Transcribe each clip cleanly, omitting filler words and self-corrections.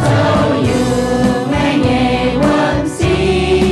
走有美的温馨。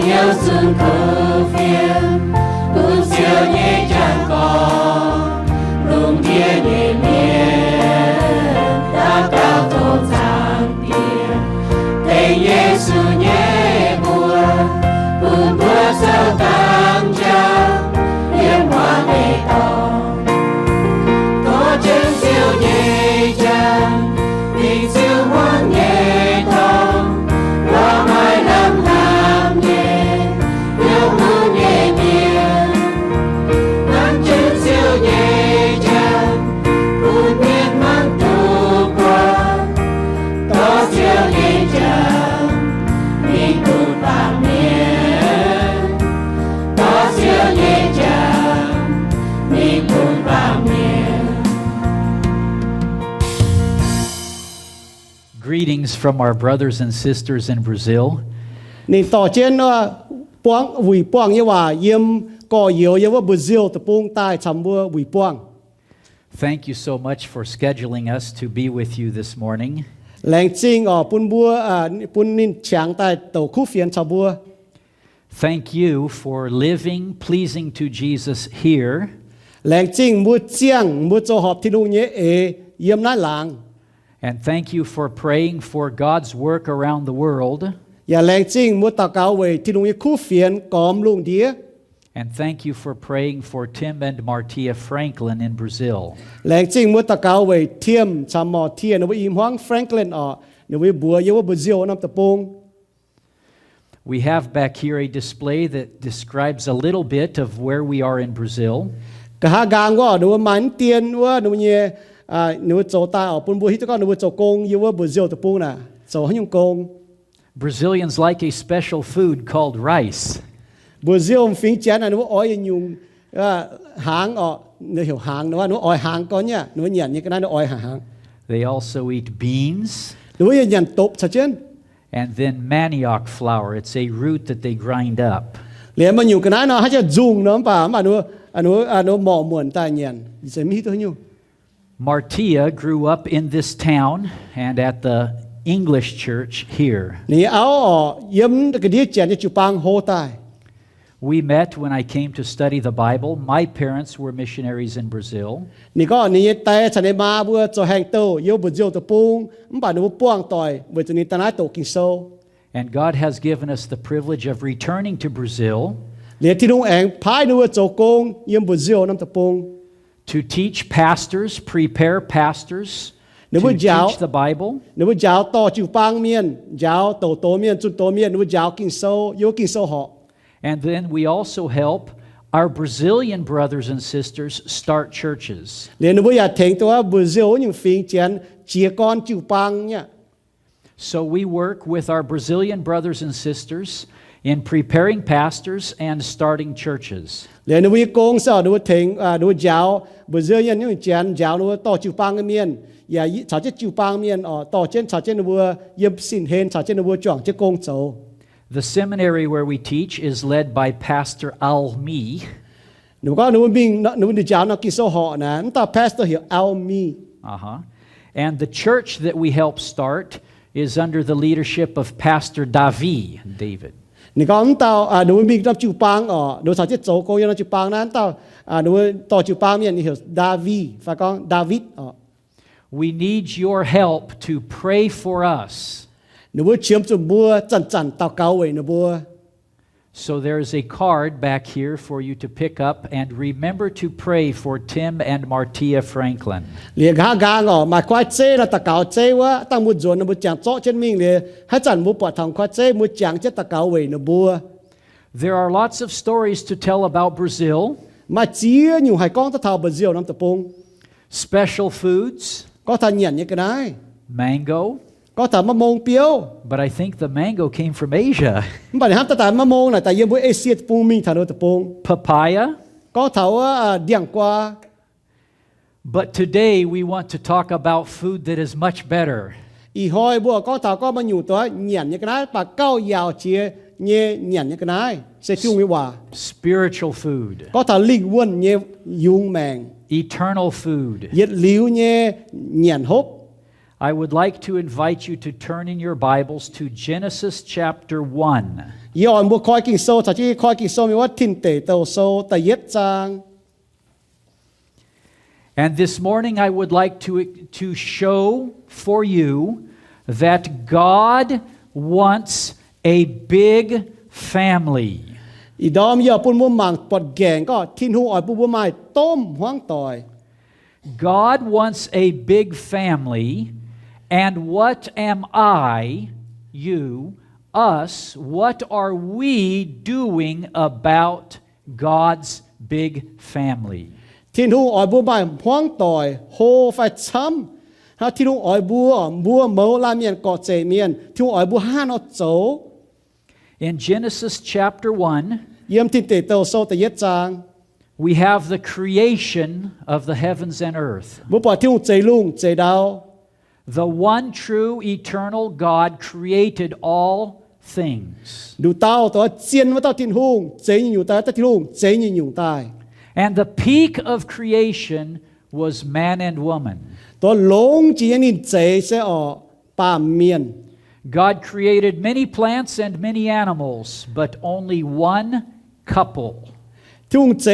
yêu xuân khờ phiền cũng siêu nhẹ chẳng còn rung thiên nhẹ miền ta cao thô giang tiền tình Giêsu nhẹ buồn buồn bữa sao tăng trăng yếm hoa đầy tòng có chân siêu nhẹ chẳng tình siêu hoang nhẹ thòng lo mai làm ham nhẹ yêu hương nhẹ nhàng nắng chân siêu nhẹ chẳng buồn biết mang tu qua có siêu nhẹ chẳng mình cùng bạc miền có siêu nhẹ chẳng mình cùng bạc miền. Greetings from our brothers and sisters in Brazil. Niต่อเจนว่าปวงวิปวงเยว่าเยี่ยมก่อเยียวเยว่าบราซิลตะปงใต้ชำบัววิปวง Thank you so much for scheduling us to be with you this morning. แหล่งจริงปุ่นบัวปุ่นนินเฉียงใต้เต่าคู่เฟียนชาวบัว Thank you for living pleasing to Jesus here แหล่งจริงบัวเจียงบัวโจหอบที่ลุงเยเยี่ยมน้าหลาง and thank you for praying for God's work around the world อย่าแหล่งจริงบัวตะเกาเวที่ลุงเยคู่เฟียนกอมลุงเดีย and thank you for praying for Tim and Martia Franklin in Brazil. แหล่งจริงบัวตะเกาเวเทียมชามอเทียนว่าอิมฮวงแฟรงคลินนว่าบัวเยว่าบราซิลน้ำตะปง We have back here a display that describes a little bit of where we are in Brazil. กะหากางว่าหนูมันเตียนว่าหนูเนี่ยหนูโจตาปุ่นบัวที่ตะก้อนหนูโจกงเยว่าบราซิลตะปงน่ะโจให้ยงกง Brazilians like a special food called rice. บราซิลฟิงเจนหนูว่าอ้อยยุงหางหนูเหี่ยวหางหนูว่าหนูอ้อยหางก่อนเนี่ยหนูเหยียดนี่ก็ได้หนูอ้อยหาง They also eat beans หนูว่าเหยียดตบซะเจน and then manioc flour. It's a root that they grind up. เหลียมันอยู่กันนะเนาะให้จะจุงเนาะป่ะมาหนูหมอมวนตายเหยียดเสมีตัวอยู่ Martia grew up in this town and at the English church here. นี่เอาเยี่ยมกระดิ่งเจียนจะจุปังโฮตาย We met when I came to study the Bible. My parents were missionaries in Brazil. นี่ก็นี่แต่ฉันได้มาเพื่อจะแห่งโตเยี่ยมบุญเยี่ยมตัวปุงมันป่ะหนูป้วงต่อยเมื่อจะนี่ตาหน้าโตกินโซ And God has given us the privilege of returning to Brazil เหลียที่ลุงแองพายหนูว่าโจกงเยี่ยมบุญเยี่ยมน้ำตะปง to teach pastors, prepare pastors to teach the Bible. หนูว่ายาวต่อจิวปังเมียนยาวโตเมียนจุดโตเมียนหนูว่ายาวกินโซโยกินโซหอ And then we also help our Brazilian brothers and sisters start churches. เรียนหนูว่าอยากถึงตัวบราซิลอย่างฟิงเจียนเจียกอนจิวปังเนี่ย So we work with our Brazilian brothers and sisters in preparing pastors and starting churches. เรียนหนูว่ากงเสาหนูว่าถึงหนูว่ายาวบราซิลอย่างเจียนยาวหนูว่าต่อจิวปังเมียนอย่าชาเจจิวปังเมียนต่อเจนชาเจนหนูว่าเยี่ยมสินเฮนชาเจนหนูว่าจ่องเจกงโจ The seminary where we teach is led by Pastor Almi. หนูว่าบิงหนูว่ายาวนักกินโซหอนะนั่นต่อ Pastor เหี่ยวอัลมี And the church that we help start is under the leadership of Pastor David. นี่ก็นั่นต่อหนูว่าบิงนับจิวปังหนูชาเจโจโกยังนับจิวปังนั้นหนูว่าต่อจิวปังเมียนนี่เหี่ยวดาวีฝากองดาวิดWe need your help to pray for us. หนูว่าเชื่อมจุ่มบัวจันตาเกาเวยหนูบัว So there is a card back here for you to pick up and remember to pray for Tim and Martia Franklin. เรียกหากางมาควายเจ้ละตาเกาเจ้ว่าตั้งมุดจวนหนูบัวจางโจ้เช่นมิ่งเลยให้จันมุดปอดทางควายเจ้มุดจางเจ้ตาเกาเวยหนูบัว There are lots of stories to tell about Brazil. มาเจียอยู่ให้กองตะเทาบราซิลน้ำตะปง Special foods. ก็ทานเหยียนนี่ก็ได้ Mango. ก็ทานมะม่วงเปรี้ยว But I think the mango came from Asia. มันปัญหาตะตานมะม่วงน่ะแต่ยังบัวเอเชียปูมิงทานตะปง Papaya. ก็เถาว่าเดี่ยงกว่า But today we want to talk about food that is much better. อีหอยบัวก็เถาก็มาอยู่ตัวเหยียนนี่ก็ได้ปากเก้ายาวเชียเหยียนนี่ก็ได้เสจุงวิวา Spiritual food. ก็เถาลิงว้วนยุงแมง Eternal food. เย็ดลิ้วเหยียนฮบ I would like to invite you to turn in your Bibles to Genesis chapter 1. ย้อนบุคอยกิ่งโซถ้าที่คอยกิ่งโซมีว่าทินเตเตาโซแต่เย็ดจาง And this morning I would like to show for you that God wants a big family. อีดอมยอปุ่นมุมหมังปอดแกงก็ทินหูอ่อยปุบไม้ต้มห้างต่อย God wants a big family, and what am I, you, us, what are we doing about God's big family? ทินหูอ่อยบัวไม้ห้างต่อยโฮไฟช้ำถ้าทินหูอ่อยบัวเมาลาเมียนกอเจเมียนทินหูอ่อยบัวห้านอโจ In Genesis chapter 1, เยี่ยมทินเตเตาโซแต่เย็ดจาง we have the creation of the heavens and earth. บุปผาทินหูเจลุงเจดาว The one true eternal God created all things. ดูเต้าตัวเจียนว่าเต้าทินหูเจยิงอยู่ใต้ทินหูเจยิงอยู่ใต้ And the peak of creation was man and woman. ตัวหลงจียนินเจเสอป่าเมียน God created many plants and many animals, but only one couple. ทิงเจ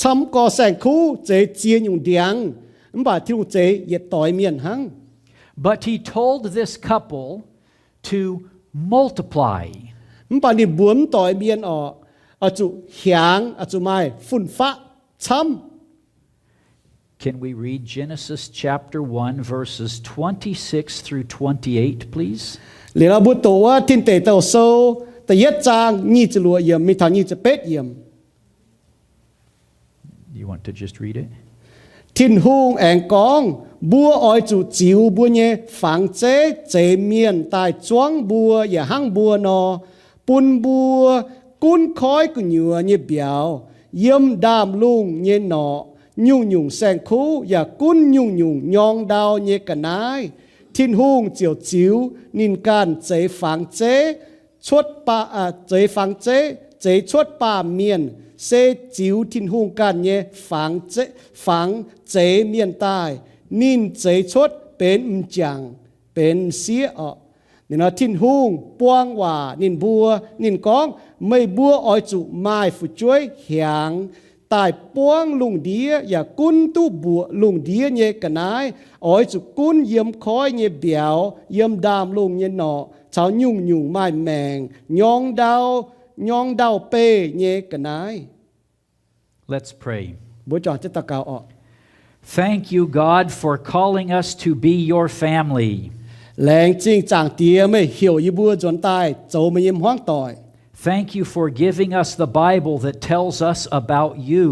ซ้ำก่อแสงคู่เจเจียนอยู่เดียงบ่าทิงเจเหยียดต่อยเมียนหัง But he told this couple to multiply. บ่านี่บวมต่อยเมียนอจุเหียงอจุไม้ฝุ่นฟ้าช้ำ Can we read Genesis chapter 1, verses 26 through 28, please? เหลือบุตรว่าทินเตเตาโซแต่เย็ดจางนี่จะรัวเยี่ยมมีทางนี่จะเป็ดเยี่ยม You want to just read it? ทินหุงแองกองบัวอ้อยจุจิวบัวเย่ฝังเจเจเมียนตายจ้วงบัวอย่าหั่งบัวนอปุนบัวกุ้นคอยกุญยัวเย่เบียวเยี่ยมดามลุงเย่หนอยุ่งยุ่งแสงคู่อย่ากุ้นยุ่งยุ่งยองดาวเย่กันนายทินหุงเจียวจิวนินการเจฝังเจชดป่าเจฝังเจเจชดป่าเมียนเซจิวทินหุงกันเย่ฝังเจเมียนใต้นินเจชดเป็นจังเป็นเสียนี่นะทินหุงปวงว่านินบัวนินกองไม่บัวอ้อยจุไม้ฟุช่วยเหียงตายปวงลุงเดียอย่ากุ้นตู้บัวลุงเดียเย่กันนายอ้อยจุกุ้นเยี่ยมคอยเย่เบียวเยี่ยมดามลุงเย่หนอชาวยุ่งยุ่งไม้แมงยองดาวเป้เย่กันนาย Let's pray. บัวจอจะตะกาวออก Thank you, God, for calling us to be your family. แรงจริงจางเตียไม่เหี่ยวยีบัวจนตายโจมาเยี่ยมห้องต่อย Thank you for giving us the Bible that tells us about you.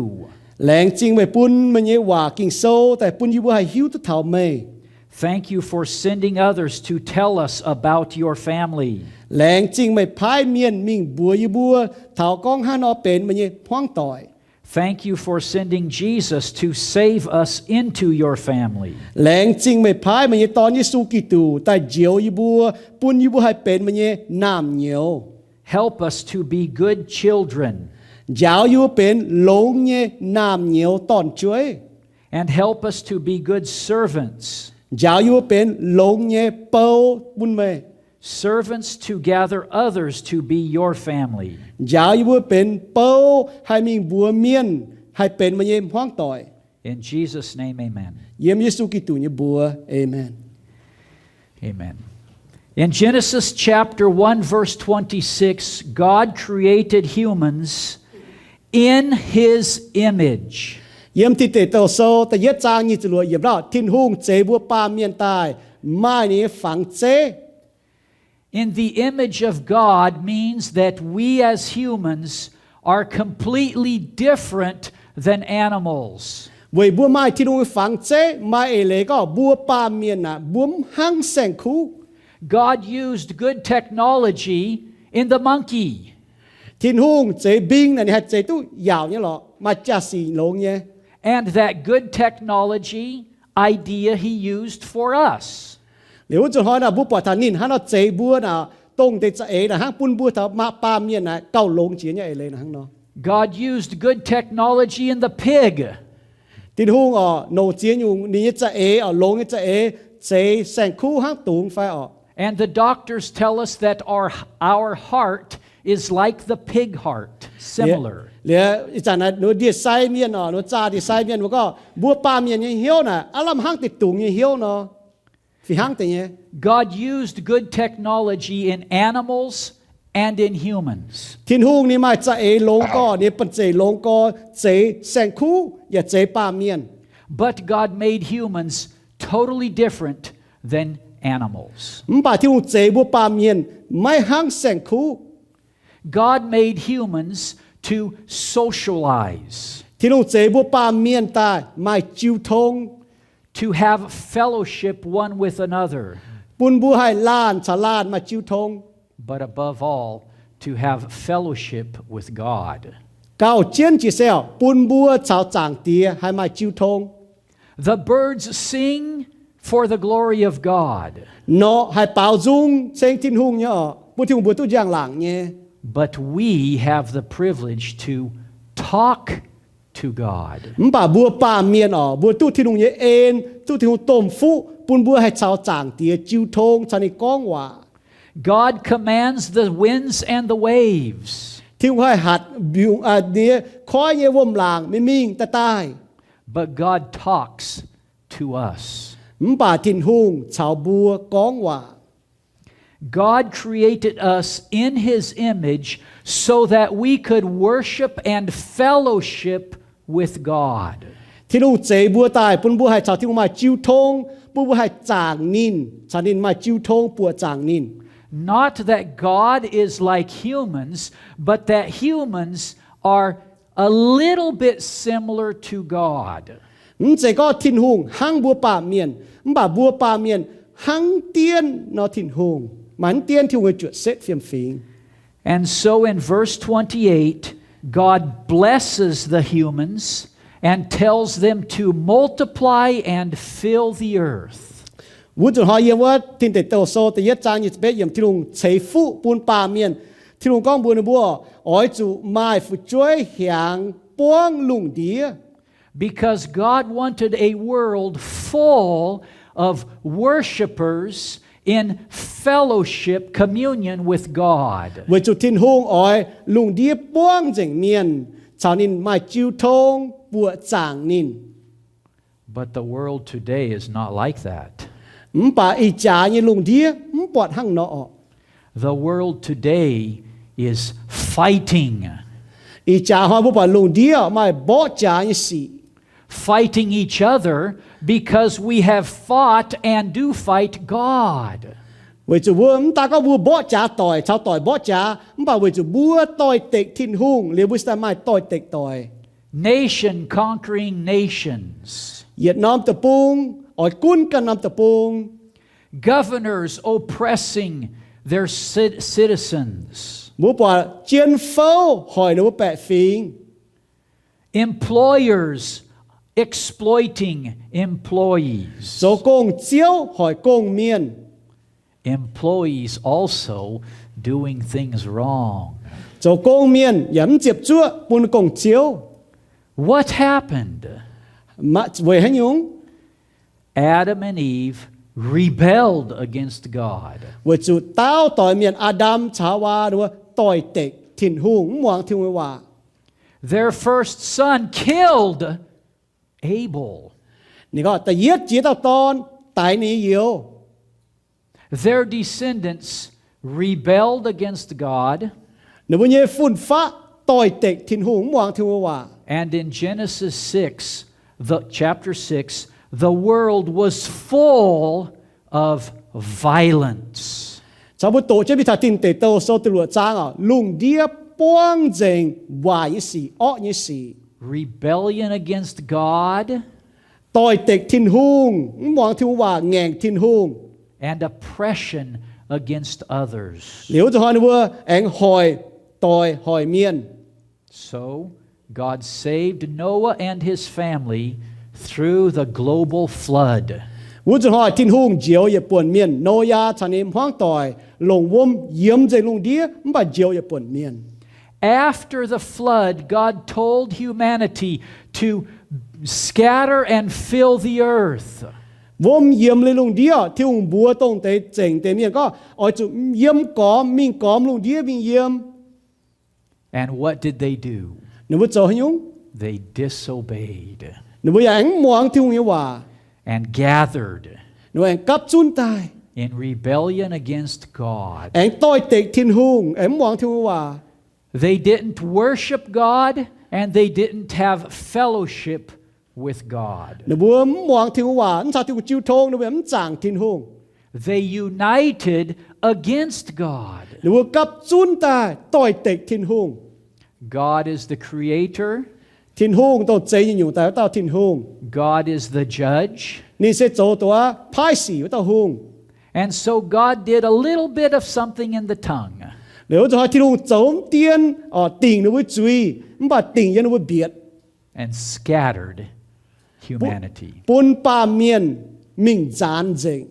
แรงจริงไม่ปุ้นมันเยี่ยว่ากิ่งโซแต่ปุ้นยีบัวให้หิวตุเท่าไม่ Thank you for sending others to tell us about your family. แรงจริงไม่พายเมียนมิ่งบัวยีบัวเท่ากองห้านอเป็นมันเยี่ยห้องต่อย Thank you for sending Jesus to save us into your family. แรงจริงไม่พายมันเยี่ยตอนเยซูกิตูแต่เจียวยีบัวปุ้นยีบัวให้เป็นมันเยี่ยน้ำเหนียว Help us to be good children. ยาวอยู่เป็นหลงเยี่ยน้ำเหนียวตอนช่วย And help us to be good servants. ยาวอยู่เป็นหลงเยี่ยเป้าบุญเม Servants to gather others to be your family. ยาวอยู่เป็นเป้าให้มีบัวเมียนให้เป็นมันเยี่ยห้องต่อย In Jesus' name, amen. เยี่ยมเยซูกิตูเนี่ยบัวเอเมน Amen. In Genesis chapter 1, verse 26, God created humans in His image. เยี่ยมที่เตโตโซแต่เย็ดจางนี่จะรวยเยี่ยมเราทินหุงเจบัวปาเมียนตายไม้นี้ฝังเจ In the image of God means that we as humans are completely different than animals. เวยบัวไม้ที่นุ่งฝังเจไม้เอเลก็บัวปาเมียนนะบัวหั่งแสงคู่ God used good technology in the monkey. ทินหุงเจบิงนั่นนี่ฮะเจตู้ยาวเนี่ยหรอมาจากสีหลงเนี่ย And that good technology idea He used for us. เดี๋ยวจะหอยนะบุปผาทานินฮันเอาเจบัวนะตรงเตจะเอนะฮังปุ่นบัวถ้ามาปาเมียนนะเก้าลงเจียเนี่ยเอเลยนะฮังเนาะ God used good technology in the pig. ทินหุงโนเจียนอยู่นี่จะเอลงจะเอ chế sang khu hang tụng phải ọ. And the doctors tell us that our heart is like the pig heart, similar. เหลืออีจานะหนูดีไซเมียนอ๋อหนูจ่าดีไซเมียนมันก็บัวปลาเมียนยังเหี้ยวน่ะอารมณ์ห้างติดตุงยังเหี้ยวเนาะฝีห้างแต่เนี่ย God used good technology in animals and in humans. ทินฮุงนี่มาจะเอลงก็นี่เป็นเจลงก็เจแสงคู่อย่าเจปลาเมียน But God made humans totally different than animals. มป่าที่ฮุงเจบัวปลาเมียนไม่ห้างแสงคู่ God made humans to socialize, ที่ฮุงเจบัวปลาเมียนตายไม่จิวทง to have fellowship one with another, ปุนบัวให้ล้านชาล้านมาจิวทง but above all, to have fellowship with God. เก้าเจียนจีเซลปุนบัวชาวจางเตียให้มาจิวทง The birds sing for the glory of God, เนาะให้เป่าจุงเซงทินฮุงเนี่ยปุที่ฮุงบัวตุอย่างหลังเนี่ย but we have the privilege to talk to God. ป่าบัวป่าเมียนอ๋อบัวตู้ที่ฮุงเนี่ยเอ็นตู้ที่ฮุงต้มฟุปุนบัวให้ชาวจางเตียจิวทงชานิก้องว่า God commands the winds and the waves, ที่ฮุงให้หัดบิวเนี่ยคอยเยวมหลางไม่มิ่งแต่ตาย but God talks to us. ป่าทินฮุงชาวบัวก้องว่า God created us in His image so that we could worship and fellowship with God. ที่ลุงเจบัวตายปุนบัวให้ชาวที่ฮุงมาจิวทงปุนบัวให้จางนินชานินมาจิวทงปัวจางนิน Not that God is like humans, but that humans are a little bit similar to God. เจก็ทินฮุงหังบัวป่าเมียนบ่าบัวป่าเมียนหังเตียนนอทินฮุงมันเตียนที่ฮุงจุดเซตเฟียมฟิง And so in verse 28, God blesses the humans and tells them to multiply and fill the earth. วุฒิหอยเยี่ยมว่าทินเตโตโซแต่ยัดจางยิสเปเยี่ยมที่ลุงเฉยฟุปูนป่าเมียนที่ลุงก้องบัวนบัวอ้อยจูไม้ฟุจ้วยเหียงป้วงลุงเดีย Because God wanted a world full of worshipers in fellowship, communion with God. เวจุทินฮุงอ้อยลุงเดียป้วงเจงเมียนชาวนินมาจิวทงปัวจางนิน But the world today is not like that. ป่าอีจ่าเนี่ยลุงเดียปวดหังเนาะ The world today is fighting. อีจ่าฮอบุปลุงเดียไม่บ่จ่าเนี่ยสิ Fighting each other because we have fought and do fight God. เวจุบัวตาก็บัวบ่จ่าต่อยชาวต่อยบ่จ่าป่าเวจุบัวต่อยเต็กทินฮุงเรียบุสตาไม่ต่อยเต็กต่อย Nation conquering nations. เวียดนามตะปุงอ้อยกุ้นกันนำตะปุง Governors oppressing their citizens. บัวป่าเจียนเฝ้าหอยนบัวแปะฟิง Employers exploiting employees. โจกงเจียวหอยกงเมียน Employees also doing things wrong. โจกงเมียนยำเจ็บจั่วปุนกงเจียว What happened? มาเวให้ยุง Adam and Eve rebelled against God. เวจุเต้าต่อยเมียนอาดัมชาวาหรือว่าต่อยเต็กถิ่นหุงหวงทิวว่า Their first son killed Abel. นี่ก็แต่เยียดจีตาตอนตายนี้เยียว Their descendants rebelled against God. ในวันนี้ฝุ่นฟ้าต่อยเต็กถิ่นหุงหวงทิวว่า And in Genesis 6, chapter 6, the world was full of violence. ชาวบุตรจะพิธาตินเตโตโซตรวจางอ่ะลุงเดียป้วงเจงวายสีอ้อยี่สี Rebellion against God ต่อยเต็กทินหุงหวงทิวว่าแงงทินหุง and oppression against others. เหลียวจะหอยนัวแองหอยต่อยหอยเมียน So God saved Noah and his family through the global flood. วุฒิหอยทินหุงเจียวอย่าป่วนเมียนโนยาชานิมห้องต่อยลงวมเยี่ยมใจลุงเดียมบ่เจียวอย่าป่วนเมียน After the flood, God told humanity to scatter and fill the earth. Vốn yếm lên lùng đĩa thì hùng bùa tông tế chỉnh tế miền có ở chỗ yếm cóm mình cóm lùng đĩa mình yếm. And what did they do? Nếu bữa cho hình dung They disobeyed nếu bữa ánh muang thì hùng yếu hòa and gathered nếu anh cấp chun tài in rebellion against God. anh tôi tịch thiên hùng anh muang thì hùng hòa. They didn't worship God and they didn't have fellowship with God. Nếu bữa muang thì hùng hòa anh sao thì hùng chiêu thông nếu bữa anh chẳng thiên hùng. They united against God. Nếu bữa cấp chun tài tôi tịch thiên hùng. God is the creator. Thiên hùng tôi chế như nhung tài tao thiên hùng. God is the judge. Ni sẽ cho tôi phai xỉ với tao hùng. And so God did a little bit of something in the tongue. Nếu cho thiên hùng chống tiên ở tỉnh nó với truy, mà tỉnh nó với biệt. And scattered humanity. Bún ba miền mình gián dịnh.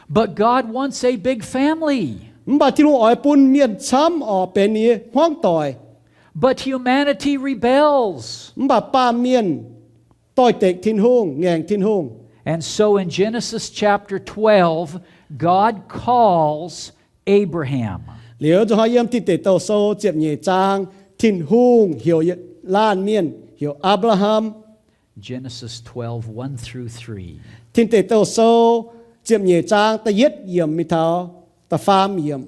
But God wants a big family. Mà thiên hùng ở bún miền chấm ở bênนี้hoang tỏi. But humanity rebels. Mà ba miền tỏi tịch thiên hùng, ngàn thiên hùng. And so in Genesis chapter 12, God calls Abraham. Nếu cho họ yếm thì tế tàu sâu chiếm nhẹ trang thiên hùng hiểu lan miền hiểu Abraham. Genesis 12, 1 through 3. Thiên tế tàu sâu chiếm nhẹ trang ta yết yếm mi thao ta phàm yếm.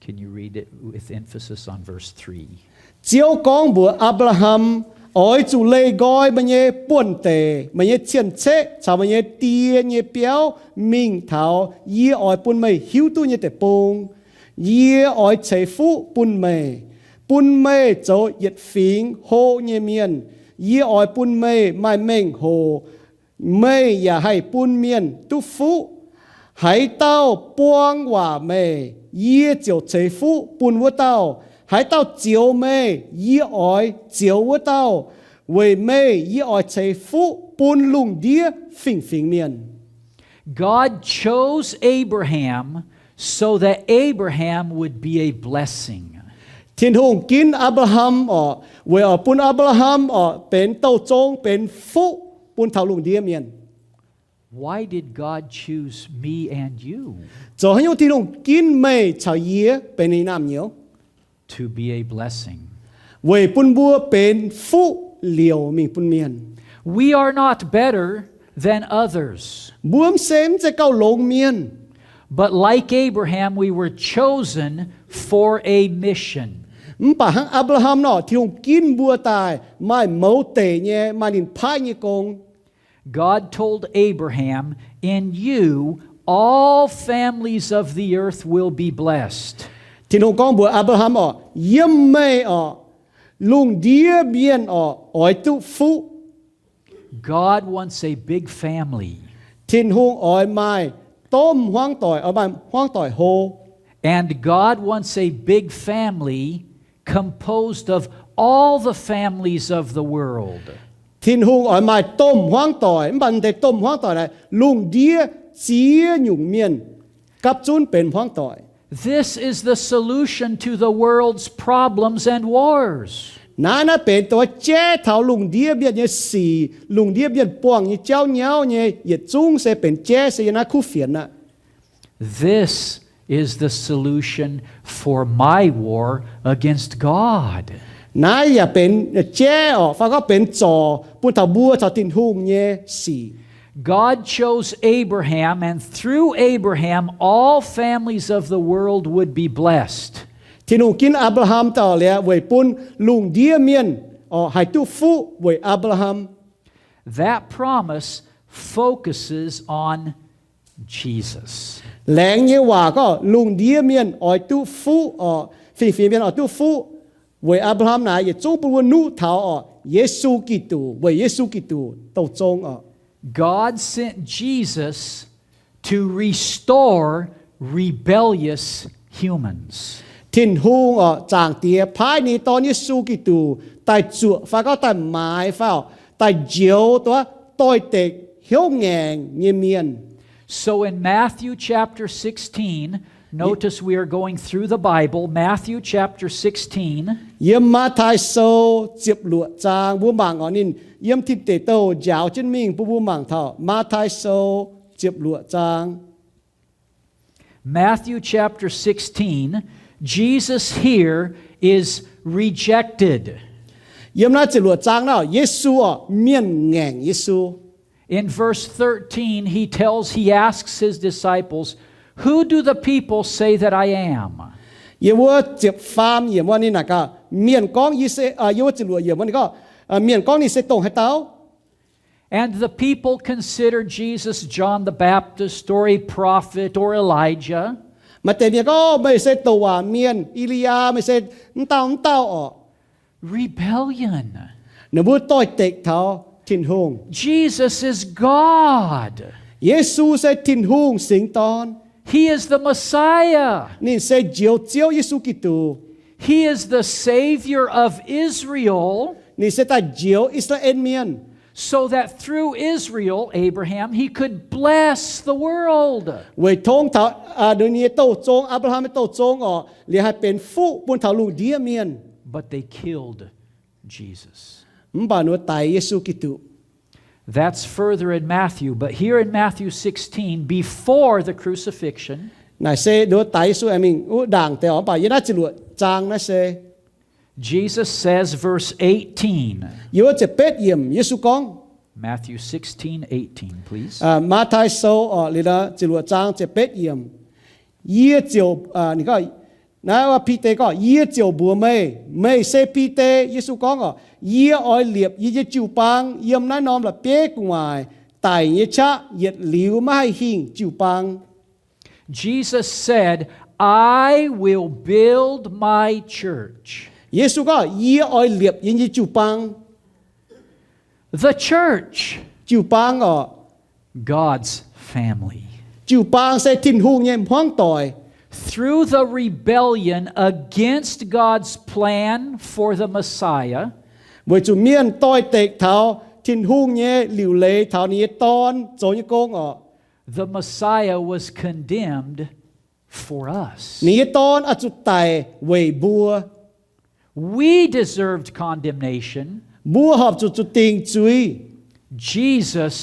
Can you read it with emphasis on verse 3? Chiếu con bữa Abraham ôi chủ lê gói mà nhé buồn tề mà nhé chiên chế chào mà nhé tia nhé béo mình thảo yê ôi buồn mày hiếu tu nhé tề bông yê ôi chế phú buồn mày cho yết phím hô nhé miền yê ôi buồn mày mai mình hồ mày ya hay buồn miền tu phú hãy tao buông hòa mày yê chiều chế phú buồn vô tao hãy tao chiếu mê y ỏi chiếu với tao vì mê y ỏi chế phú bún lùng đĩa phình phình miền. God chose Abraham so that Abraham would be a blessing. Thiên hùng kín Abraham ở vì ở bún Abraham ở bên tàu trông bên phú bún thảo lùng đĩa miền. Why did God choose me and you Cho hay thiên hùng kín mê chào yế bên này nam nhiều. to be a blessing? Vì bún bùa bên phú liều mình bún miền. We are not better than others. Buông xem sẽ cao lông miền. But like Abraham, we were chosen for a mission. Bà hăng Abraham nọ thì hùng kín bùa tài mai mẫu tệ nhé mai nhìn phai nhé công. God told Abraham, in you, all families of the earth will be blessed. Thì hùng con bùa Abraham ở yếm mê ở lùng đĩa biên ở ỏi tu phú. God wants a big family. Thì hùng ỏi mai tôm hoang tỏi ở mai hoang tỏi hồ. And God wants a big family composed of all the families of the world. Thì hùng ỏi mai tôm hoang tỏi bằng để tôm hoang tỏi này lùng đĩa chia nhung miền cặp chun bên hoang tỏi. This is the solution to the world's problems and wars. Nãy bên tôi chế thảo lùng đĩa biên như xì lùng đĩa biên buông như cháu nhau như yết chung sẽ bên chế sẽ na khu phiền nè. This is the solution for my war against God. Nãy ya bên chế ở phải có bên trò buôn thảo bùa thảo tin hùng như xì. God chose Abraham, and through Abraham, all families of the world would be blessed. Thì nụ kín Abraham tao lẽ với bún lùng đĩa miền ở hải tu phú với Abraham. That promise focuses on Jesus. Lẽ như hòa có lùng đĩa miền ở tu phú ở phi miền ở tu phú với Abraham này ye chung bùa nụ thảo ở Giêsu Kitô với Giêsu Kitô tàu chung ở. God sent Jesus to restore rebellious humans. Thiên hùng ở chàng tía phái ní tao Giêsu Kitô tại chúa phải có tại mái phải tại chiếu đó tôi tịch hiếu ngàn như miền. So in Matthew chapter 16, notice we are going through the Bible, Matthew chapter 16. Yếm ma thái sâu tiếp lụa trang bố mạng ở nín yếm thịt tế tàu giáo chân mình bố mạng thảo ma thái sâu 接落章。 Matthew chapter 16, Jesus here is rejected. 因那接落章了，耶稣哦面硬耶稣。 In verse 13, he asks his disciples, "Who do the people say that I am?" 因为接翻因为นี่นะก็面講意思因為接落因為นี่ก็面講นี่是ตรงให้เต้า And the people considered Jesus, John the Baptist, or a prophet, or Elijah. มาแต่เนี่ยก็ไม่ใช่ตัวเมียนอิลียาไม่ใช่เต้าออก Rebellion. หนูพูดต่อยเตกเท้าทินหง Jesus is God. เยซูใช่ทินหงสิงตอน He is the Messiah. นี่ใช่เจียวเยซูกิตู He is the Savior of Israel, นี่ใช่แต่เจียวอิสราเอลเมียน so that through Israel, Abraham, he could bless the world. เวทงเท้าเดี๋ยวนี้โตจงอับราฮัมไม่โตจงออกเรียกให้เป็นฟูบนเท้าลูกเดียเมียน But they killed Jesus. บ่าหนูตายเยซูกิตู That's further in Matthew, but here in Matthew 16, before the crucifixion, นายเซดูตายเยซูมิงด่างแต่ออกไปยันน่าจะหลวดจางนะเซ Jesus says, verse 18, ยูจะเป็ดเยี่ยมเยซูกอง Matthew 16:18, please. มาไทยโซเลยนะจะหลวดจางจะเป็ดเยี่ยมเยี่ยเจียวนี่ก็นะว่าพีเตก็เยี่ยเจียวบัวไม่เซพีเตเยซูกองก็เยี่ยอ้อยเหลียบเยี่ยจิวปังเยี่ยมน้านอมละเป๊กงายไต่เยชะเหยียดหลิวไม่ให้หิงจิวปัง Jesus said, I will build my church. เยซูก็เยี่ยอ้อยเหลียบเยี่ยจิวปัง The church, จิวปังก็ God's family. จิวปังเซทินหูเยี่ยมพ้องต่อย Through the rebellion against God's plan for the Messiah, เวจุเมียนต้อยเตกเท้าทินหูเยี่ยหลิวเลยเท้านี้ตอนโจยโกงออก the Messiah was condemned for us. นี้ตอนอจุไตเวยบัว We deserved condemnation. บัวหอบจุติงจุย Jesus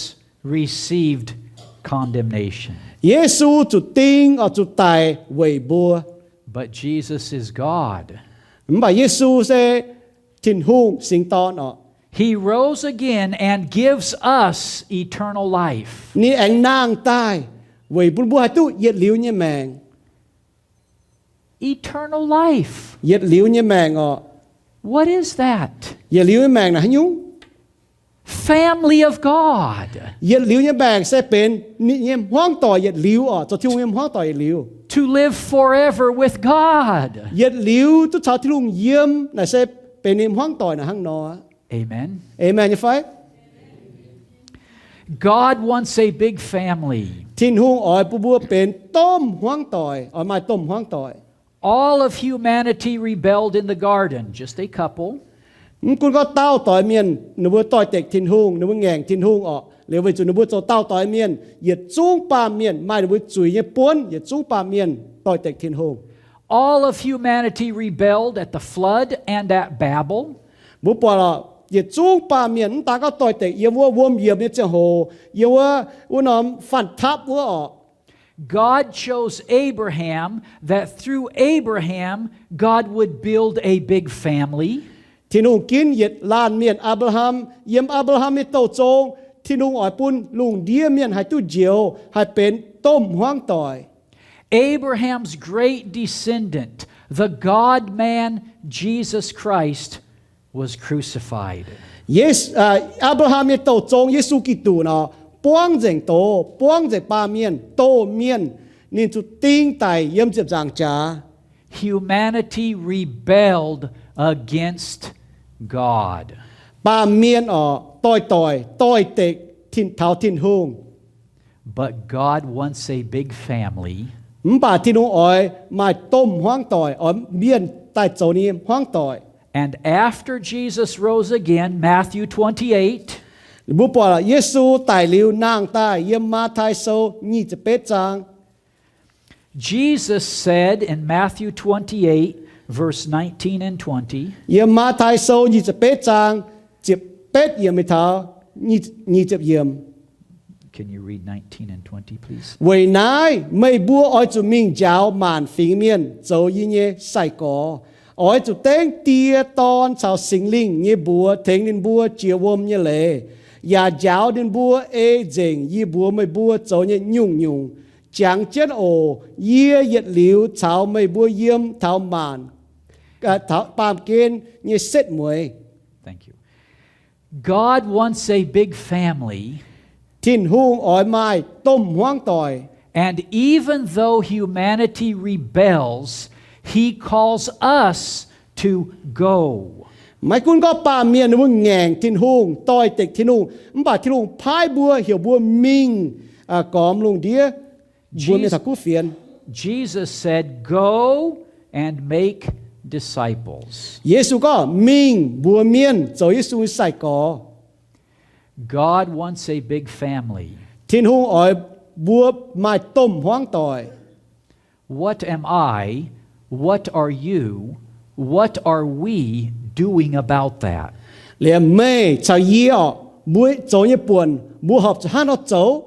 received condemnation. เยซูจุติงอจุไตเวยบัว But Jesus is God. บ่าเยซูเซทินหูสิงตอนออก He rose again and gives us eternal life. นี่แองนางใต้เวยบุญบัวให้ตู้เหยียดหลิวเนี่ยแมง Eternal life. เหยียดหลิวเนี่ยแมงออก What is that? เหยียดหลิวเนี่ยแมงนะฮะยุง Family of God. เหยียดหลิวเนี่ยแมงเซเป็นนี่เยี่ยมห้องต่อเหยียดหลิวออกจะที่เยี่ยมห้องต่อเหยียดหลิว To live forever with God. เหยียดหลิวทุกชาวที่ลุงเยี่ยมนะเซเป็นเยี่ยมห้องต่อนะห้างนอ Amen. เอเมนยังไง God wants a big family. ทินหูอ๋อยปูบัวเป็นต้มห้องต่อยอ๋อยไม้ต้มห้องต่อย All of humanity rebelled in the garden, just a couple. คุณก็เต้าต่อยเมียนหนูบัวต่อยเต็กทินหูหนูบัวแงงทินหูออกเร็วไปจุหนูบัวโจเต้าต่อยเมียนเหยียดจูงปาเมียนไม่หนูบัวจุยเนี่ยป้วนเหยียดจูงปาเมียนต่อยเต็กทินหู All of humanity rebelled at the flood and at Babel. บุปผาเหยียดจูงปาเมียนตาก็ต่อยเต็กเยี่ยวัววัวเหยียบเนี่ยจะโหเยี่ยว่าวัวน้อมฟันทับวัวออก God chose Abraham that through Abraham God would build a big family. ที่นุ่งกินเหยียดลานเมียนอับราฮัมเยี่ยมอับราฮัมเนี่ยโตโจงที่นุ่งอ่อยปุ่นลุงเดียเมียนให้ตู้เจียวให้เป็นต้มห้องต่อย Abraham's great descendant, the God-man Jesus Christ, was crucified. อับราฮัมเนี่ยโตโจงเยซูกิตูเนาะป้วงเจงโตป้วงเจงปาเมียนโตเมียนนี่จุดติ้งไตเยี่ยมเจ็บจางจ้า Humanity rebelled against God. ปาเมียนอ๋อต้อยเต็กทินเท้าทินหุง But God wants a big family. ป่าที่นุ่งอ้อยมาต้มห้องต่อยอ๋อเมียนใต้โจนี้ห้องต่อย And after Jesus rose again, Matthew 28, บุปผาเยซูไต่ลิวนางใต้เยี่ยมมาไทยโซนี่จะเป็ดจาง Jesus said in Matthew 28, verse 19 and 20, เยี่ยมมาไทยโซนี่จะเป็ดจางเจ็บเป็ดเยี่ยมไม่เท้านี่เจ็บเยี่ยม Can you read 19 and 20, please? Vì nãy mây bùa oi chủ mình giáo màn phiền miên dấu y nhé sai có oi chủ tên tia ton chào sinh linh nhé bùa thánh đến bùa chiều vôm nhé lệ và giáo đến bùa ê dình y bùa mây bùa dấu nhé nhung nhung chẳng chết ổ yê yết liu chào mây bùa yếm thảo màn thảo bàm kên nhé xét muối. Thank you. God wants a big family. Thiên hung ỏi mai tôm hoang tỏi. And even though humanity rebels, He calls us to go. Mai kun có ba miền nó ngẹng thiên hung tỏi tịch thiên hung, bà thiên hung phai bùa hiểu bùa minh cóm lùng đĩa bùa miền thạc cú phiền. Jesus said, "Go and make disciples." Giêsu có minh bùa miền rồi Giêsu sai có. God wants a big family. Thiên hung ỏi bùa mai tôm hoang tỏi. What am I? What are you? What are we doing about that? Liền mê chào yê bùa dấu như buồn bùa học cho hắn nó dấu.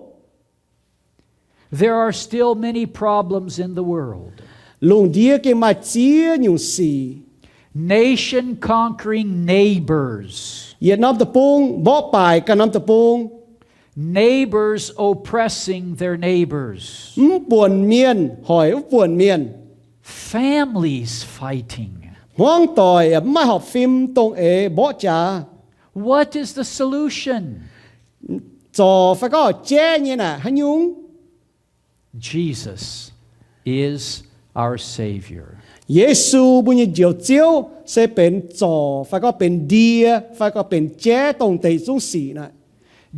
There are still many problems in the world. Lùng đĩa cái mai chia nhung xì. Nation conquering neighbors. Việt Nam tập trung bỏ bài cả năm tập trung. Neighbors oppressing their neighbors. Buồn miền hỏi buồn miền. Families fighting. Hoang tỏi mai học phim tông ế bỏ trả. What is the solution? Cho phải có che như nè hay nhung. Jesus is our Savior. Giêsu bây giờ chiều chiếu sẽเป็นcho phải cóเป็นđịa phải cóเป็นche tông tây trung sĩ nè.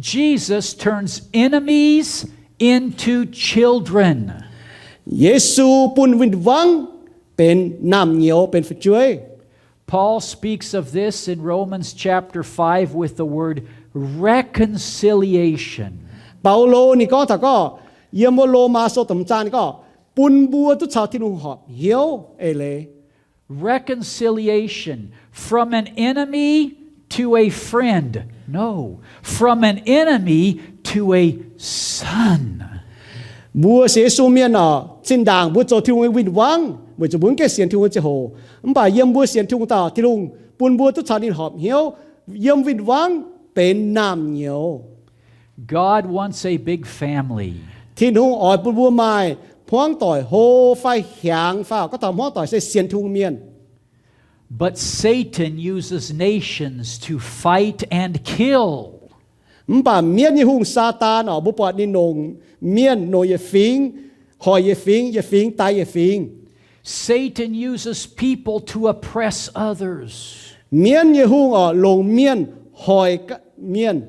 Jesus turns enemies into children. Giêsu bùn vinh vắngเป็นnam nhiềuเป็นphật chúa. Paul speaks of this in Romans chapter 5 with the word reconciliation. Paulo ni có thà có yếm lô ma số tầm chan có bùn bùa tu chào thiên hùng họp hiếu ê lệ. Reconciliation from an enemy to a friend. No, from an enemy to a son. Bùa sẽ số miền trên đàng bùa cho thiên hùng vinh vắng, bùa cho bốn cái xiên thiên hùng chế hồ. Bà yếm bùa xiên thiên hùng ta thiên hùng bùn bùa tu chào thiên họp hiếu yếm vinh vắng bên nam nhiều. God wants a big family. Thiên hùng ỏi bùn bùa mai hoang tỏi hồ phai hiang phao có tầm hoang tỏi sẽ xiên thiên hùng miền. But Satan uses nations to fight and kill. Bà miền như hùng Satan ở bố bọt đi nồng miền nồi ye phím hỏi ye phím tai ye phím. Satan uses people to oppress others. Miền như hùng ở lồng miền hỏi miền.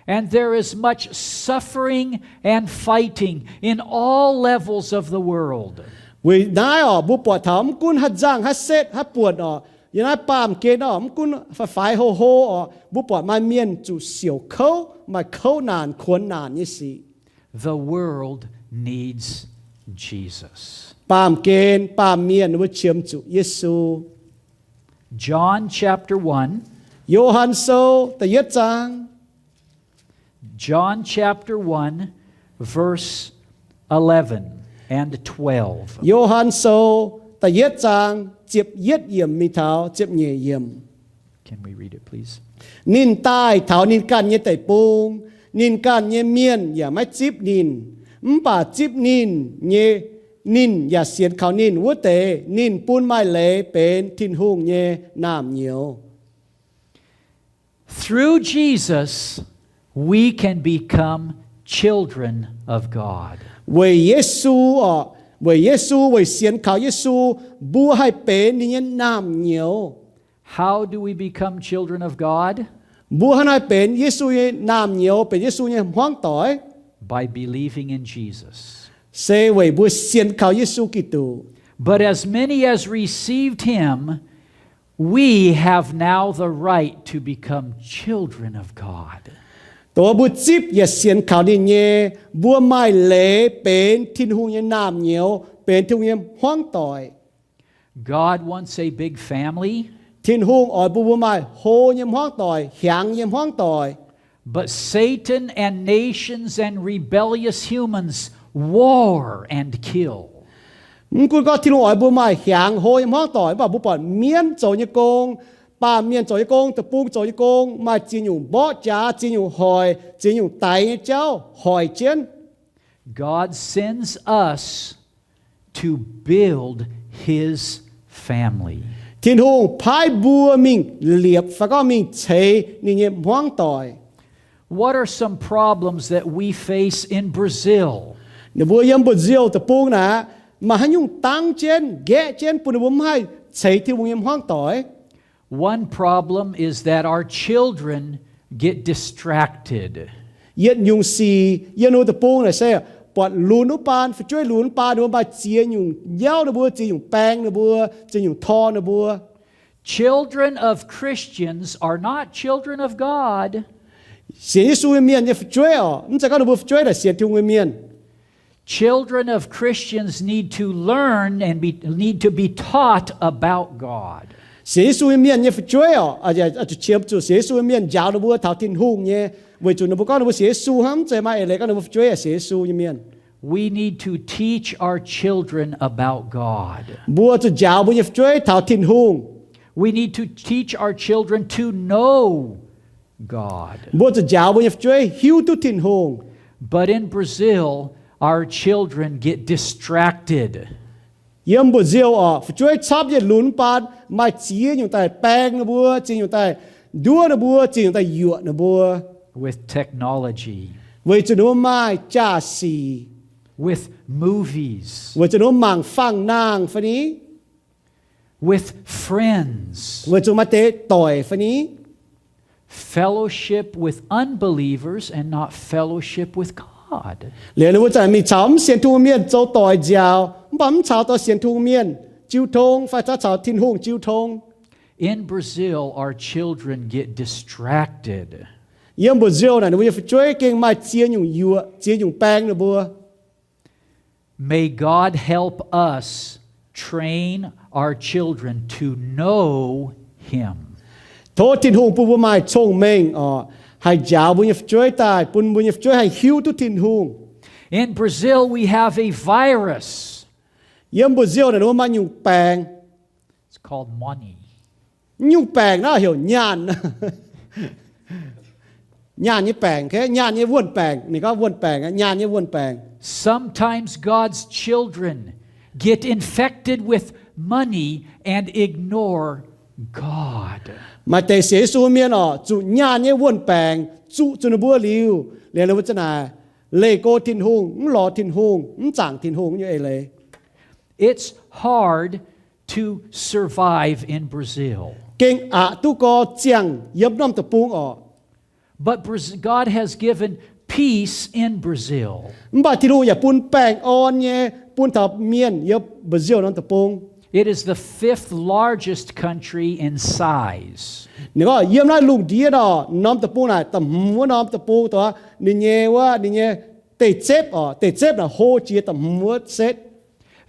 And there is much suffering and fighting in all levels of the world. Vì nãy ở bố bọt thắm cún hát giang hát xét hát buồn ở như nãy bàm kia nó cún phải hô hô ở bố bọt mai miền chủ xỉu khâu mà khâu nàn khuôn nàn như xí. The world needs Jesus. Bàm kên bàm miền với chiếm chủ Giêsu. John chapter 1. Gioan sâu ta yết trang. John chapter 1 verse 11 and 12. Gioan sâu ta yết trang tiếp yết yểm mi tháo tiếp nhẹ yểm. Can we read it please? Nín tai tháo nín can nhẹ tẩy bông nín can nhẹ miênอย่าไม่จิบnínป่าจิบnín nhẹ nínอย่าเสียนเขาníนวัวเตníนปูนไม้เละเป็นทิ้นหุ่งnhẹน้ำเหนียว Through Jesus we can become children of God. 为耶稣为耶稣为เสียนเขา耶稣บัวให้เป็นนี่น้ำเหนียว How do we become children of God? บัวให้เป็นเยซูน้ำเหนียวเป็นเยซูเนี่ยห้องต่อย By believing in Jesus. เซเวยบัวเสียนเขาเยซูกิตู But as many as received him, we have now the right to become children of God. ตัวบัวจิบอย่าเสียนเขานี่เนี่ยบัวไม้เละเป็นทิ้นหูเนี่ยน้ำเหนียวเป็นทิ้นหูเนี่ยห้องต่อย God wants a big family. ทิ้นหูอ่อยบัวไม้โหเนี่ยห้องต่อยหยางเนี่ยห้องต่อย But Satan and nations and rebellious humans war and kill. Kun có thiên hỏi bùa mai hàng hồi hoang tỏi và bùa bọn miên cho như công bà miên cho như công tập buông cho như công mà chỉ dùng bỏ trả chỉ dùng hỏi chỉ dùng tài cháu hỏi chiến. God sends us to build His family. Thiên hùng phái bùa mình liệp và có mình chế nên nhiệm hoang tỏi. What are some problems that we face in Brazil? Nếu bùa yếm Brazil tập buông nè mà hắn dùng tăng trên ghé trên bùa bùa mai chế thiên hùng yếm hoang tỏi. One problem is that our children get distracted. Yên dùng xì yên ô tập buông này xe bọn lún úp bàn phải chơi lún bàn nữa bà chia dùng dao nữa bùa chia dùng bang nữa bùa chia dùng thò nữa bùa. Children of Christians are not children of God. Xiên Giêsu miền như phải chơi à, không phải có được chơi là xiên theo người miền. Children of Christians need to learn and need to be taught about God. Xiên Giêsu miền như phải chơi à, chiếm chủ Xiên Giêsu miền giáo được bùa thảo thiên hùng nhé, vì chủ nó bùa có được Xiên Giêsu hám chơi mà lại có được chơi à Xiên Giêsu miền. We need to teach our children about God. Bùa chủ giáo bùa như phải chơi thảo thiên hùng. We need to teach our children to know God. Bùa chủ giáo bùa như phải chơi hiếu tu thiên hùng. But in Brazil, our children get distracted. Yếm Brazil à, phải chơi sắp như lún bàn mà chia dùng tay bang nữa bùa, chia dùng tay đua nữa bùa, chia dùng tay dựa nữa bùa. With technology, Vì chủ nó mai trả xì, with movies, vì chủ nó mang phang nàng phân ý, with friends, vì chủ mà tế tỏi phân ý. fellowship with unbelievers and not fellowship with God. Liền nó chẳng mình chấm xiên thu miên châu tỏi dào, bấm chào tỏi xiên thu miên, chiêu thông, phải cho chào thiên hùng chiêu thông. In Brazil, our children get distracted. Yếm Brazil này nó phải chơi kinh mà chia dùng dừa, chia dùng bang nữa bùa. May God help us train our children to know Him. Thôi thiên hùng bùa mai thông minh, hay giáo bùa phải chơi tài, bùn bùa phải chơi hay hiếu tu thiên hùng. In Brazil, we have a virus. Yếm Brazil này nó mà dùng bang, It's called money. dùng bang nó hiểu nhàn. Nhàn như bang, cái nhàn như vuông bang, này có vuông bang, nhàn như vuông bang. Sometimes God's children get infected with money and ignore God. Mà tế xế xu miên chủ nhàn như vuông bang, chủ nó bùa liu, liền nó chân à, lê cô thiên hùng, lò thiên hùng, chẳng thiên hùng như lê. It's hard to survive in Brazil. Kinh tu có chiang yếm năm tập buông But God has given peace in Brazil. Bà thiên hùng ya bùn bang nhé, bùn thập miên yếm Brazil năm tập buông. It is the fifth largest country in size. Nếu có yếm lại lùng đĩa đó, năm tập buông này tầm mua năm tập buông đó, đi nhé tê chép là hô chia tầm mua xếp.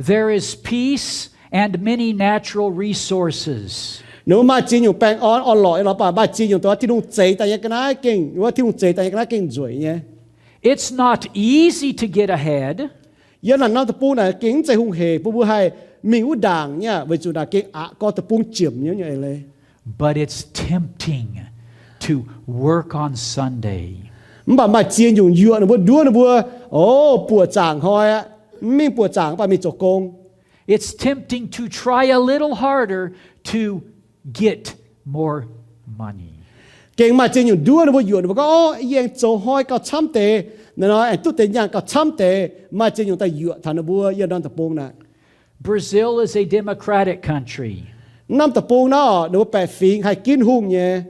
There is peace and many natural resources. Nếu mà chỉ dùng bang lọi nó bà chỉ dùng đó thiên hùng chế tại cái này kinh, nếu thiên hùng chế tại cái này kinh rồi nhé. It's not easy to get ahead. Yếm là năm tập buông này kinh chế hùng hề, bùa hay mình u đảng nha, với chủ là kinh có tập buông chiếm như lê. But it's tempting to work on Sunday. Mà chỉ dùng dựa nó bùa đua nó bùa, bùa chẳng hỏi á, mình bùa chẳng bà mình cho công. It's tempting to try a little harder to get more money. Kinh mà chỉ dùng đua nó bùa dựa nó bùa yên cho hỏi có chăm tệ, nó nói tụt tiền nhang có chăm tệ, mà chỉ dùng tay dựa thằng nó bùa yên đang tập buông này. Brazil is a democratic country. Năm tập buông nó bè phim hay kín hùng nhé.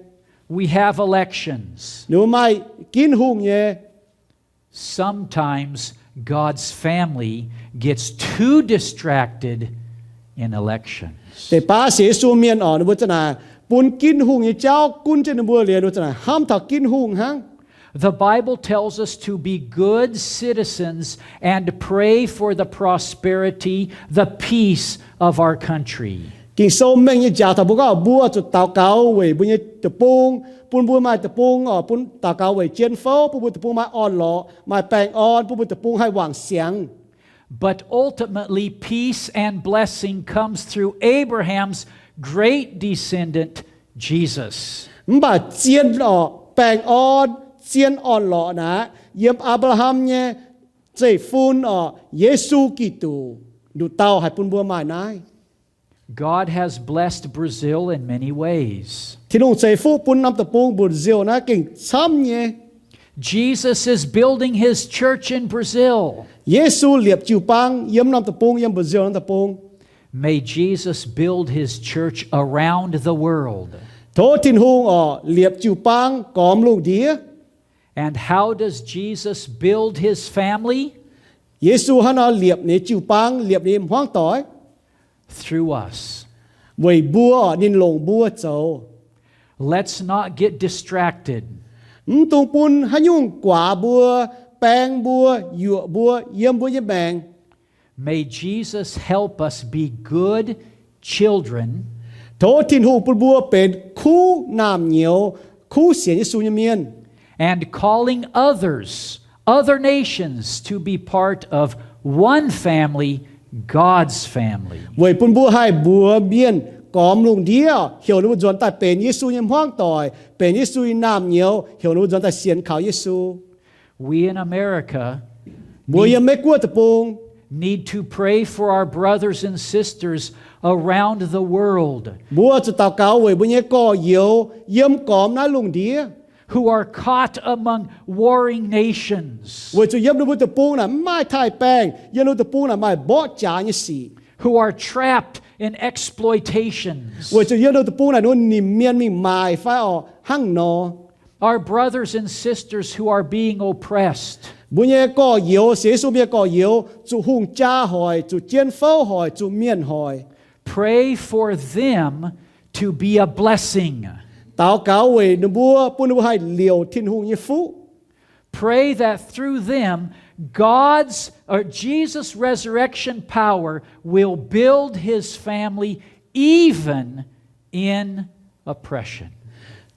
We have elections. Nếu mai kín hùng nhé. Sometimes God's family gets too distracted in elections. Để ba sẽ số miền nó bùa chân à, bùn kín hùng như cháu cún trên nó bùa liền nó chân à, ham thảo kín hùng hăng. The Bible tells us to be good citizens and pray for the prosperity, the peace of our country. kinh sâu mình như giáo thảo bố có bùa cho tao cáo về bùa như tập bún bùa mai tập bún bún tao cáo về chiến phố bùa tập bún mai on lọ mai bèn on bùa tập bún hay hoàng xiang. But ultimately, peace and blessing comes through Abraham's great descendant, Jesus. Bà chiến lọ bèn on lọ nè yếm Abraham nhé dây phun Giêsu Kitô đủ tao hay bún bùa mai nái. God has blessed Brazil in many ways. Thì nông dây phun bún năm tập bún Brazil nè kinh xăm nhé. Jesus is building his church in Brazil. Giêsu liệp chiu bang yếm năm tập bún yếm Brazil năm tập bún. May Jesus build his church around the world. Thố thiên hùng liệp chiu bang cóm lùng đĩa. And how does Jesus build his family? Giêsu hắn liệp nế chiu bang liệp nế hoang tỏi. Through us. Vì bùa nín lồng bùa châu. Let's not get distracted. Tung bún hắn nhung quả bùa, bèng bùa, dụa bùa, yếm bùa yếm bèng. May Jesus help us be good children. Thố thiên hùng bùa bùa bền khu nam nhiều, khu xiển Giêsu như miên. And calling others, other nations to be part of one family, God's family. Vì bún bùa hai bùa miên, cóm lùng đĩa, hiểu nó dọn tại bền Giêsu nhâm hoang tỏi, bền Giêsu nam nhiều, hiểu nó dọn tại xiển khảo Giêsu. We in America Bùa yếm mấy cua tập bùng. need to pray for our brothers and sisters around the world Bùa cho tao cáo về bùa nhé có yếu, yếm cóm ná lùng đĩa. who are caught among warring nations, Vì cho yếm nó bùa tập bùng là mai thai bèng, yếm nó tập bùng là mai bó trả như xì. who are trapped in exploitations. Vì cho yếm nó tập bùng là nó nìm miên mình mài phải hăng nó. Our brothers and sisters who are being oppressed. Bùa nhé có yếu, xế xô bia có yếu, chú hùng cha hỏi, chú chiên phâu hỏi, chú miên hỏi. Pray for them to be a blessing. Tao cáo về nó bùa hai liều thiên hùng như phú. Pray that through them, Jesus' resurrection power will build his family even in oppression.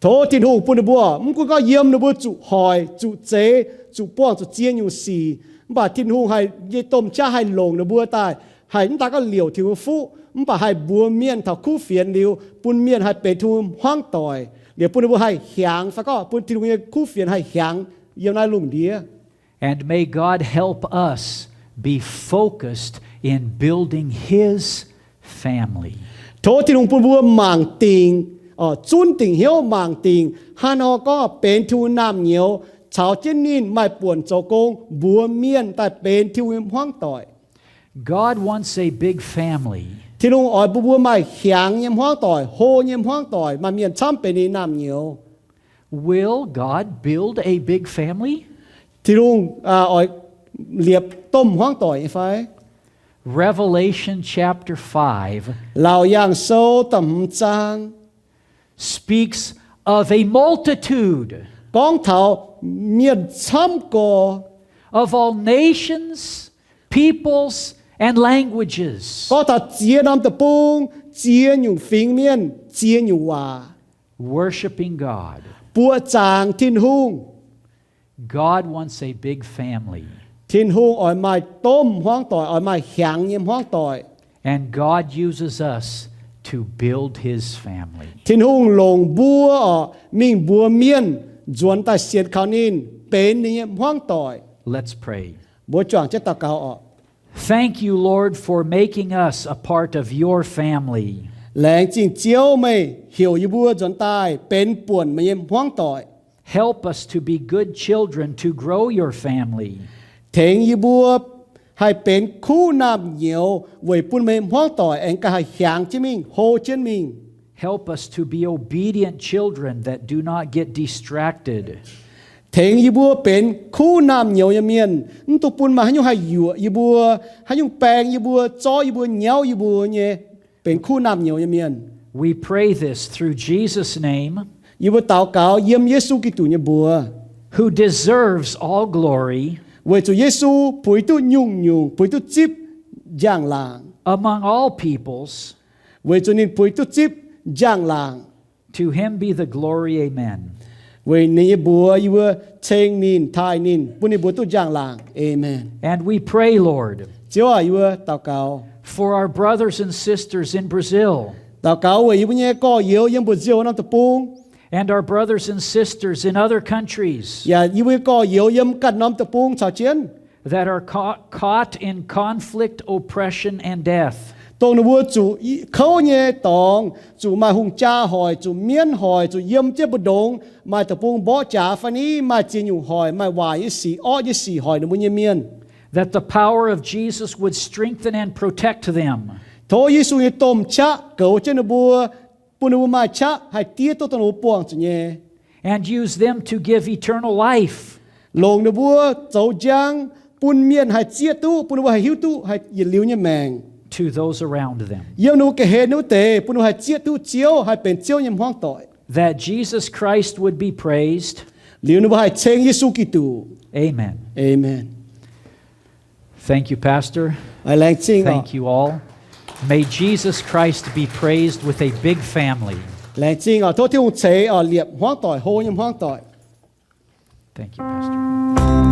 Thố thiên hùng bùa nó bùa, cũng có yếm nó bùa chú hỏi, chú chế, chú bóng, chú chiên như xì. Bà thiên hùng hay dây tôm cha hay lồng nó bùa tài, hay chúng ta có liều thiên hùng phú. Bà hay bùa miên thảo khu phiền liều, bùn miên hay bề thu hoang tỏi. Liều bùn nó bùa hay hiáng, phải có bùn thiên hùng khu phiền hay hiáng, yếm nai lùng đĩa. And may God help us be focused in building his family. Thố thiên hùng bùn bùa màng tình, chun tình hiếu màng tình, hắn họ có bền thu nam nhiều, chào trên nín mai buồn cho công, bùa miên tại bền thu hoang tỏi. God wants a big family. Thiên hùng ỏi bùa mai hiáng nhâm hoang tỏi, hô nhâm hoang tỏi, mà miên chăm bền ní nam nhiều. Will God build a big family? Thiên hùng ỏi liệp tôm hoang tỏi phải. Revelation chapter 5 Lào yang sâu tầm trang. speaks of a multitude Con thảo miền chăm có. of all nations, peoples, and languages Có thảo chia nam tập bông, chia nhung phình miền, chia nhung hòa. worshiping God. Bùa chàng thiên hùng. God wants a big family. Thiên hùng ỏi mai tôm hoang tỏi, ỏi mai hiáng nhâm hoang tỏi. And God uses us to build his family. Thiên hùng lồng bùa mình bùa miên, duẩn ta xiết khảo nín, bến nhâm hoang tỏi. Let's pray. Bùa choàng chết tao cáo Thank you, Lord, for making us a part of your family. Lẹ́ng chinh chiếu mày hiểu như bùa duẩn tai, bến buồn mà nhâm hoang tỏi. Help us to be good children to grow your family. Thèn như bùa hay bến khu nam nhiều, với buồn mà nhâm hoang tỏi, anh cả hay hiáng chứ mình, hô chân mình. Help us to be obedient children that do not get distracted. Thèn như bùa bến khu nam nhiều như miền, tụ buồn mà hay nhung hay dụa như bùa, hay nhung bèng như bùa, cho như bùa, nhéo như bùa nhé, bến khu nam nhiều như miền. We pray this through Jesus' name, Như bùa tao cáo yếm Giêsu Kitô như bùa. who deserves all glory Với chủ Giêsu bùi tu nhung nhung, bùi tu chip giang làng. among all peoples, Vì cho nên bùi tu chip giang làng. To him be the glory, amen. Vì ní bùa yêu chênh nín thai nín. Bùi ní bùa tu giang làng. Amen. And we pray, Lord, Chiếu à yêu tao cáo. for our brothers and sisters in Brazil Tao cáo vì yêu nhé có yêu yên bùa diêu năm tập bung. and our brothers and sisters in other countries Và yêu có yêu yên cắt năm tập bung chào chiến. that are caught in conflict, oppression, and death. Tông nó bùa chủ khâu nhé tông. Chủ mà hùng cha hỏi, chủ miên hỏi, chủ yếm chế bù đông. Mà tập bung bỏ trả phá ní, mà chỉ nhung hỏi, mà hòa ý xì, ó ý xì hỏi nó bùa nhé miên. That the power of Jesus would strengthen and protect them. Thôi Giêsu như tôm cha cầu trên nó bùa mà cha hay tiết tốt nó buông cho nhé. And use them to give eternal life. Lồng nó bùa dấu giang bùn miên hay chia tu bùn nó bùa hay hiếu tu hay nhiệt liu như mèng. To those around them. Yêu nó cái hệ nó tệ bùn nó hay chia tu chiếu hay bền chiếu nhầm hoang tội. That Jesus Christ would be praised. Liu nó bùa hay chênh Giêsu Kitô. Amen. Amen. Thank you, Pastor. Ai lành chinh Thank you all. May Jesus Christ be praised with a big family. lành chinh thôi thiếu chế liệp hoang tội hô nhầm hoang tội. Thank you, Pastor.